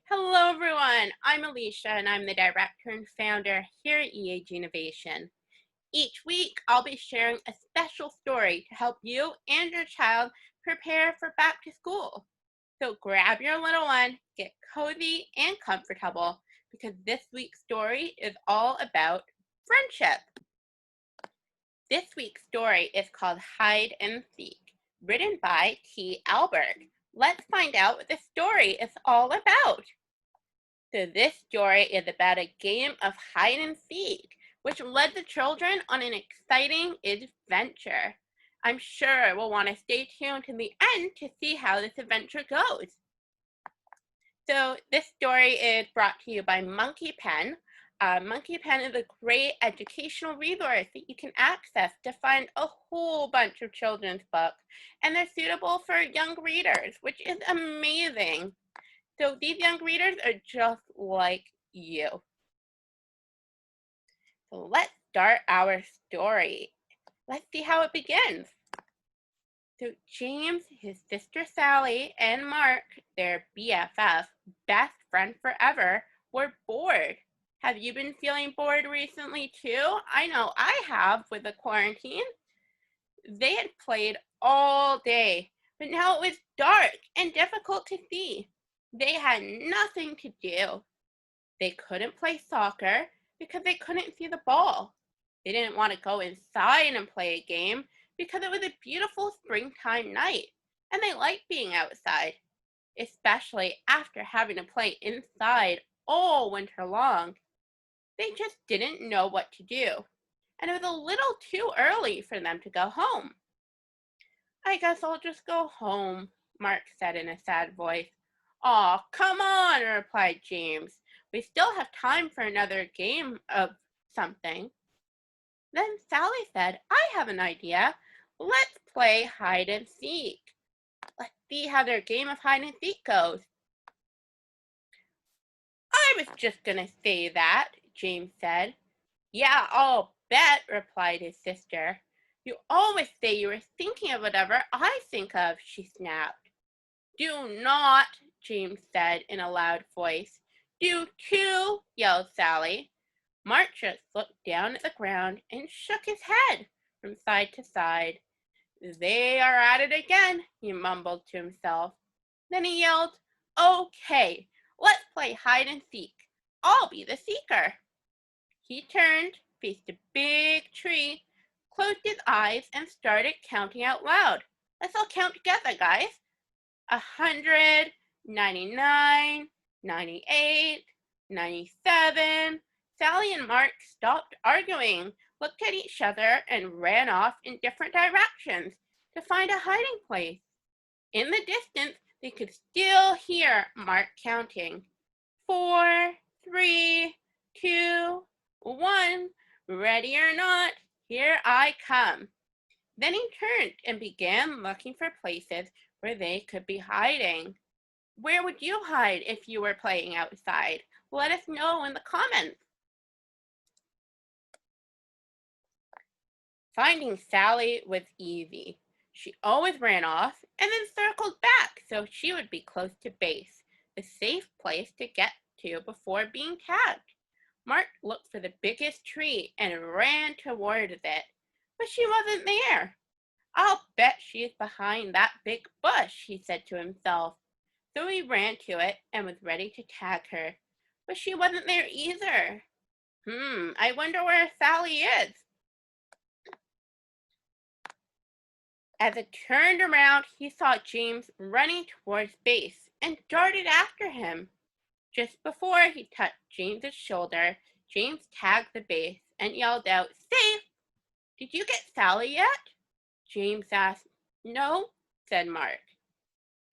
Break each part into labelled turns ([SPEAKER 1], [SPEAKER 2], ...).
[SPEAKER 1] Hello, everyone. I'm Elisha, and I'm the director and founder here at EAG Innovation. Each week, I'll be sharing a special story to help you and your child prepare for back to school. So grab your little one, get cozy and comfortable, because this week's story is all about friendship. This week's story is called Hide and Seek, written by T. Alberg. Let's find out what the story is all about. So this story is about a game of hide and seek, which led the children on an exciting adventure. I'm sure we'll want to stay tuned to the end to see how this adventure goes. So this story is brought to you by Monkey Pen. Monkey Pen is a great educational resource that you can access to find a whole bunch of children's books, and they're suitable for young readers, which is amazing. So these young readers are just like you. So let's start our story. Let's see how it begins. So James, his sister Sally, and Mark, their BFF, best friend forever, were bored. Have you been feeling bored recently too? I know I have with the quarantine. They had played all day, but now it was dark and difficult to see. They had nothing to do. They couldn't play soccer because they couldn't see the ball. They didn't want to go inside and play a game because it was a beautiful springtime night and they liked being outside, especially after having to play inside all winter long. They just didn't know what to do, and it was a little too early for them to go home. I guess I'll just go home, Mark said in a sad voice. Aw, come on, replied James. We still have time for another game of something. Then Sally said, I have an idea. Let's play hide and seek. Let's see how their game of hide and seek goes. I was just going to say that, James said. Yeah, I'll bet, replied his sister. You always say you were thinking of whatever I think of, she snapped. Do not, James said in a loud voice. Do too, yelled Sally. Mark just looked down at the ground and shook his head from side to side. They are at it again, he mumbled to himself. Then he yelled, Okay, let's play hide and seek. I'll be the seeker. He turned, faced a big tree, closed his eyes, and started counting out loud. Let's all count together, guys. 100, 99, 98, 97. Sally and Mark stopped arguing, looked at each other, and ran off in different directions to find a hiding place. In the distance, they could still hear Mark counting. 4, 3, 2, 1. Ready or not, here I come. Then he turned and began looking for places where they could be hiding. Where would you hide if you were playing outside? Let us know in the comments. Finding Sally was easy. She always ran off and then circled back so she would be close to base, a safe place to get to before being tagged. Mark looked for the biggest tree and ran towards it, but she wasn't there. I'll bet she's behind that big bush, he said to himself. So he ran to it and was ready to tag her, but she wasn't there either. I wonder where Sally is. As it turned around, he saw James running towards base and darted after him. Just before he touched James's shoulder, James tagged the base and yelled out, Safe! Did you get Sally yet? James asked. No, said Mark.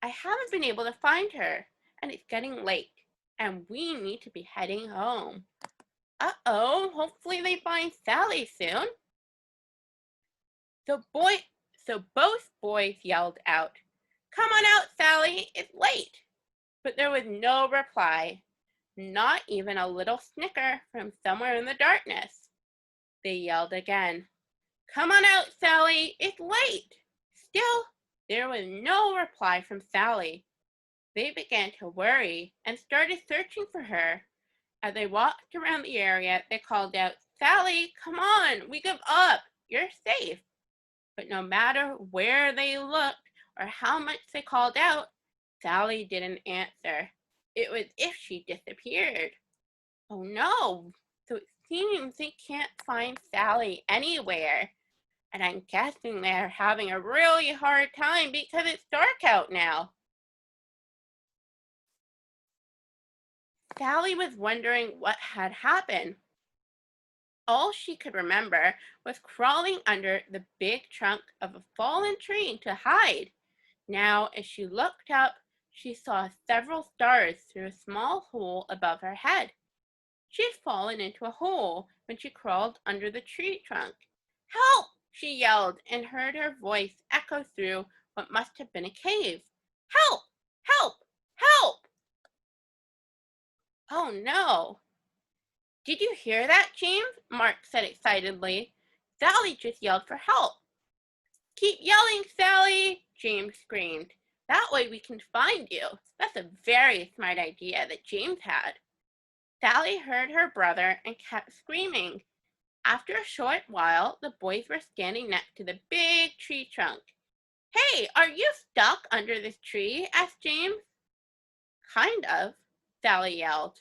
[SPEAKER 1] I haven't been able to find her, and it's getting late, and we need to be heading home. Uh-oh, hopefully they find Sally soon. So both boys yelled out, Come on out, Sally, it's late. But there was no reply, not even a little snicker from somewhere in the darkness. They yelled again, Come on out, Sally, it's late. Still, there was no reply from Sally. They began to worry and started searching for her. As they walked around the area, they called out, "Sally, come on, we give up. You're safe." But no matter where they looked or how much they called out, Sally didn't answer. It was as if she disappeared. Oh no! So it seems they can't find Sally anywhere. And I'm guessing they're having a really hard time because it's dark out now. Sally was wondering what had happened. All she could remember was crawling under the big trunk of a fallen tree to hide. Now, as she looked up, she saw several stars through a small hole above her head. She had fallen into a hole when she crawled under the tree trunk. "Help!" she yelled, and heard her voice echo through what must have been a cave. "Help! Help! Help!" Oh no! "Did you hear that, James?" Mark said excitedly. "Sally just yelled for help." "Keep yelling, Sally!" James screamed. "That way we can find you." That's a very smart idea that James had. Sally heard her brother and kept screaming. After a short while, the boys were standing next to the big tree trunk. "Hey, are you stuck under this tree?" asked James. "Kind of," Sally yelled.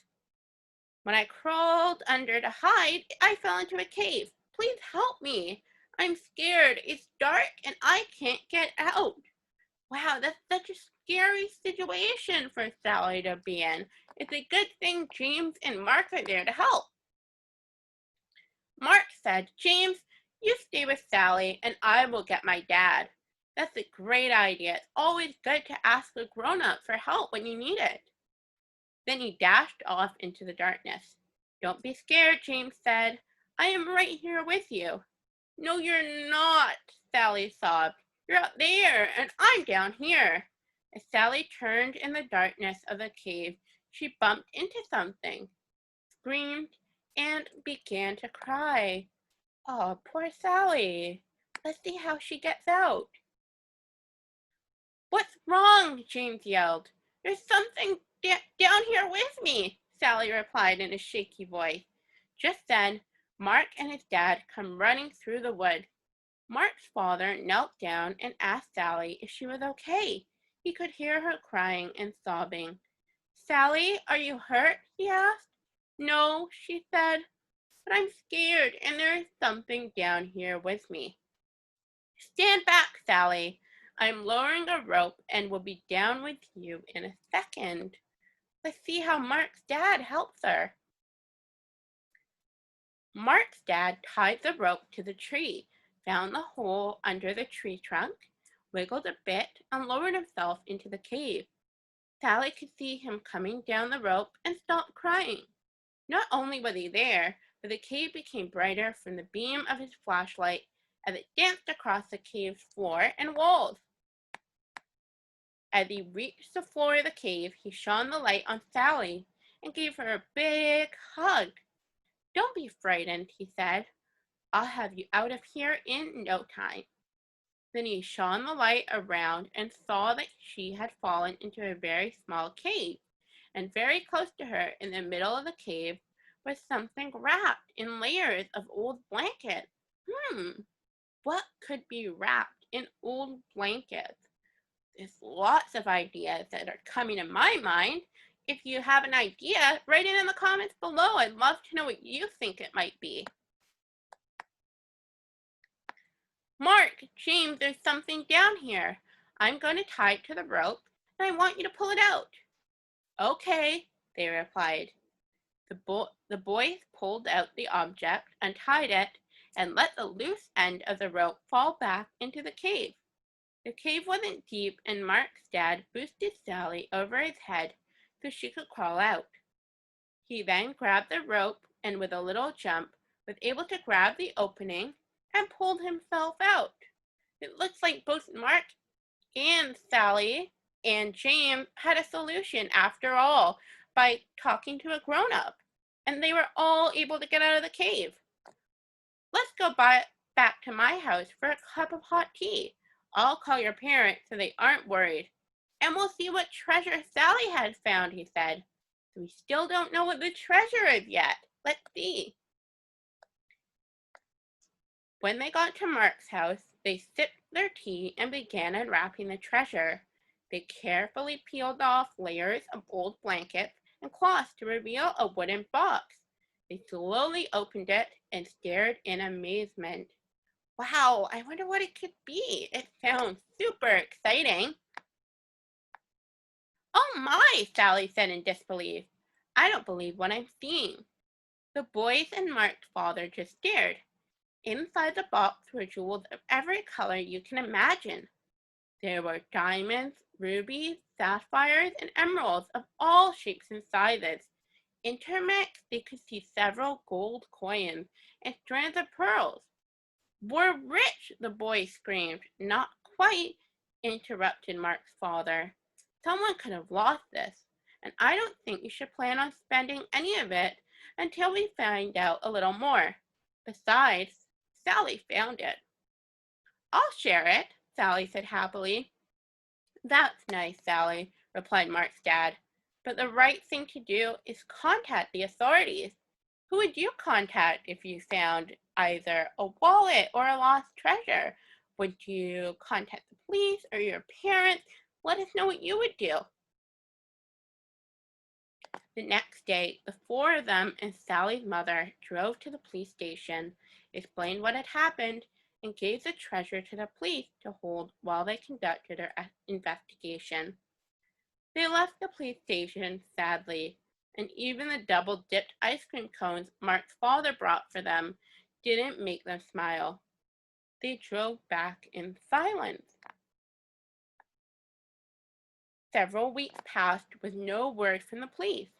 [SPEAKER 1] "When I crawled under to hide, I fell into a cave. Please help me. I'm scared. It's dark and I can't get out." Wow, that's such a scary situation for Sally to be in. It's a good thing James and Mark are there to help. Mark said, "James, you stay with Sally and I will get my dad." That's a great idea. It's always good to ask a grown-up for help when you need it. Then he dashed off into the darkness. "Don't be scared," James said. "I am right here with you." "No, you're not," Sally sobbed. "You're up there and I'm down here." As Sally turned in the darkness of the cave, she bumped into something, screamed, and began to cry. Oh, poor Sally. Let's see how she gets out. "What's wrong?" James yelled. "There's something down here with me," Sally replied in a shaky voice. Just then, Mark and his dad come running through the wood. Mark's father knelt down and asked Sally if she was okay. He could hear her crying and sobbing. "Sally, are you hurt?" he asked. "No," she said, "but I'm scared and there is something down here with me." "Stand back, Sally. I'm lowering a rope and will be down with you in a second." Let's see how Mark's dad helps her. Mark's dad tied the rope to the tree, found the hole under the tree trunk, wiggled a bit, and lowered himself into the cave. Sally could see him coming down the rope and stopped crying. Not only was he there, but the cave became brighter from the beam of his flashlight as it danced across the cave's floor and walls. As he reached the floor of the cave, he shone the light on Sally and gave her a big hug. "Don't be frightened," he said. "I'll have you out of here in no time." Then he shone the light around and saw that she had fallen into a very small cave, and very close to her in the middle of the cave was something wrapped in layers of old blankets. What could be wrapped in old blankets? There's lots of ideas that are coming to my mind. If you have an idea, write it in the comments below. I'd love to know what you think it might be. "Mark, James, there's something down here. I'm going to tie it to the rope, and I want you to pull it out." "Okay," they replied. The boys pulled out the object, untied it, and let the loose end of the rope fall back into the cave. The cave wasn't deep, and Mark's dad boosted Sally over his head so she could crawl out. He then grabbed the rope and with a little jump was able to grab the opening and pulled himself out. It looks like both Mark and Sally and James had a solution after all by talking to a grown-up, and they were all able to get out of the cave. Let's go back to my house for a cup of hot tea. I'll call your parents so they aren't worried." and we'll see what treasure Sally had found, he said. We still don't know what the treasure is yet. Let's see. When they got to Mark's house, they sipped their tea and began unwrapping the treasure. They carefully peeled off layers of old blankets and cloths to reveal a wooden box. They slowly opened it and stared in amazement. Wow, I wonder what it could be. It sounds super exciting. Oh my, Sally said in disbelief. I don't believe what I'm seeing. The boys and Mark's father just stared. Inside the box were jewels of every color you can imagine. There were diamonds, rubies, sapphires, and emeralds of all shapes and sizes. Intermixed, they could see several gold coins and strands of pearls. We're rich, the boy screamed. Not quite, interrupted Mark's father. Someone could have lost this, and I don't think you should plan on spending any of it until we find out a little more. Besides, Sally found it. I'll share it, Sally said happily. That's nice, Sally, replied Mark's dad. But the right thing to do is contact the authorities. Who would you contact if you found either a wallet or a lost treasure? Would you contact the police or your parents? Let us know what you would do. The next day, the four of them and Sally's mother drove to the police station, explained what had happened, and gave the treasure to the police to hold while they conducted their investigation. They left the police station sadly, and even the double-dipped ice cream cones Mark's father brought for them didn't make them smile. They drove back in silence. Several weeks passed with no word from the police.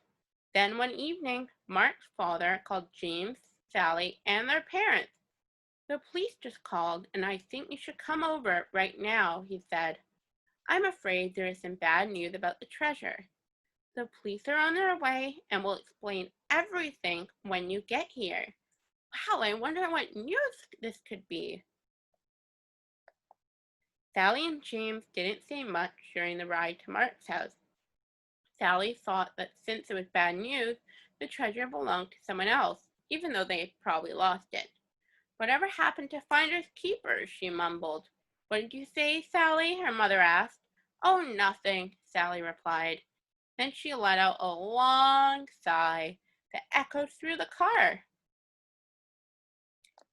[SPEAKER 1] Then one evening, Mark's father called James, Sally, and their parents. The police just called, and I think you should come over right now, he said. I'm afraid there is some bad news about the treasure. The police are on their way and will explain everything when you get here. Wow, I wonder what news this could be. Sally and James didn't say much during the ride to Mark's house. Sally thought that since it was bad news, the treasure belonged to someone else, even though they had probably lost it. Whatever happened to finders keepers, she mumbled. What did you say, Sally? Her mother asked. Oh, nothing, Sally replied. Then she let out a long sigh that echoed through the car.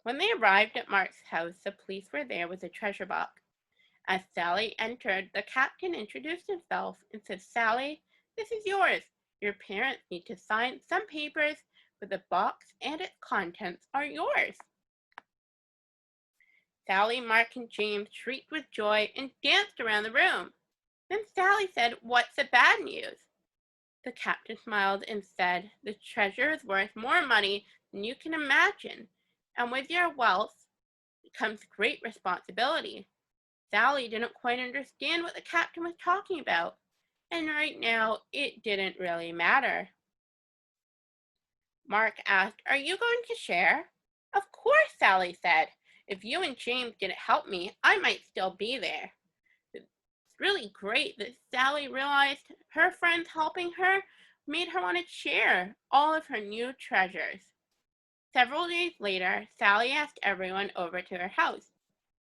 [SPEAKER 1] When they arrived at Mark's house, the police were there with a treasure box. As Sally entered, the captain introduced himself and said, Sally, this is yours. Your parents need to sign some papers, but the box and its contents are yours. Sally, Mark, and James shrieked with joy and danced around the room. Then Sally said, What's the bad news? The captain smiled and said, The treasure is worth more money than you can imagine, and with your wealth comes great responsibility. Sally didn't quite understand what the captain was talking about, and right now it didn't really matter. Mark asked, Are you going to share? Of course, Sally said. If you and James didn't help me, I might still be there. It's really great that Sally realized her friends helping her made her want to share all of her new treasures. Several days later, Sally asked everyone over to her house.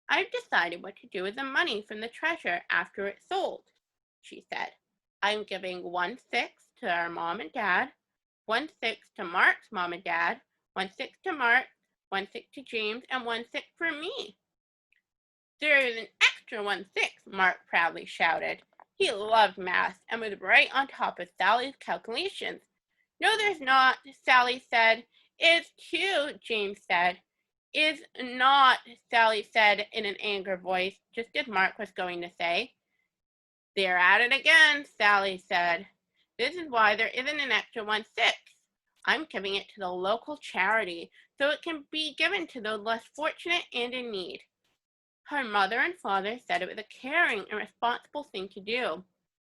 [SPEAKER 1] I've decided what to do with the money from the treasure after it's sold, she said. I'm giving 1/6 to our mom and dad, 1/6 to Mark's mom and dad, 1/6 to Mark, 1/6 to James, and 1/6 for me. There's an extra 1/6, Mark proudly shouted. He loved math and was right on top of Sally's calculations. No, there's not, Sally said. It's 2, James said. Is not, Sally said in an angry voice, just as Mark was going to say. They're at it again, Sally said. This is why there isn't an extra 1/6. I'm giving it to the local charity so it can be given to those less fortunate and in need. Her mother and father said it was a caring and responsible thing to do.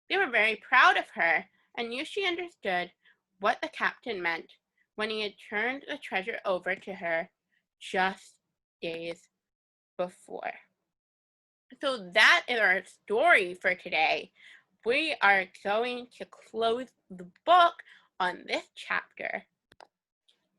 [SPEAKER 1] They were very proud of her and knew she understood what the captain meant when he had turned the treasure over to her just days before. So that is our story for today. we are going to close the book on this chapter.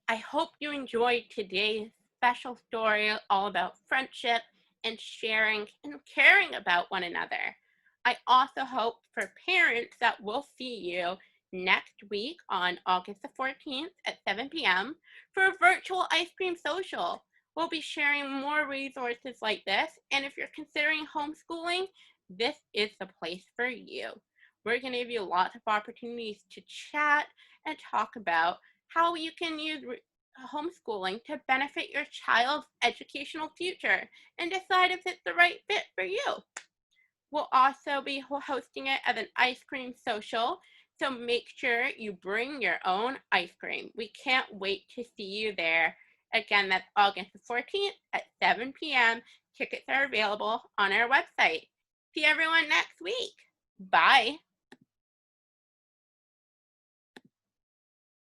[SPEAKER 1] I hope you enjoyed today's special story all about friendship and sharing and caring about one another. I also hope for parents that we'll see you next week on August the 14th at 7 p.m. for a virtual ice cream social. We'll be sharing more resources like this, and if you're considering homeschooling, this is the place for you. We're going to give you lots of opportunities to chat and talk about how you can use homeschooling to benefit your child's educational future and decide if it's the right fit for you. We'll also be hosting it as an ice cream social, so make sure you bring your own ice cream. We can't wait to see you there. Again, that's August the 14th at 7 p.m. Tickets are available on our website. See everyone next week. Bye.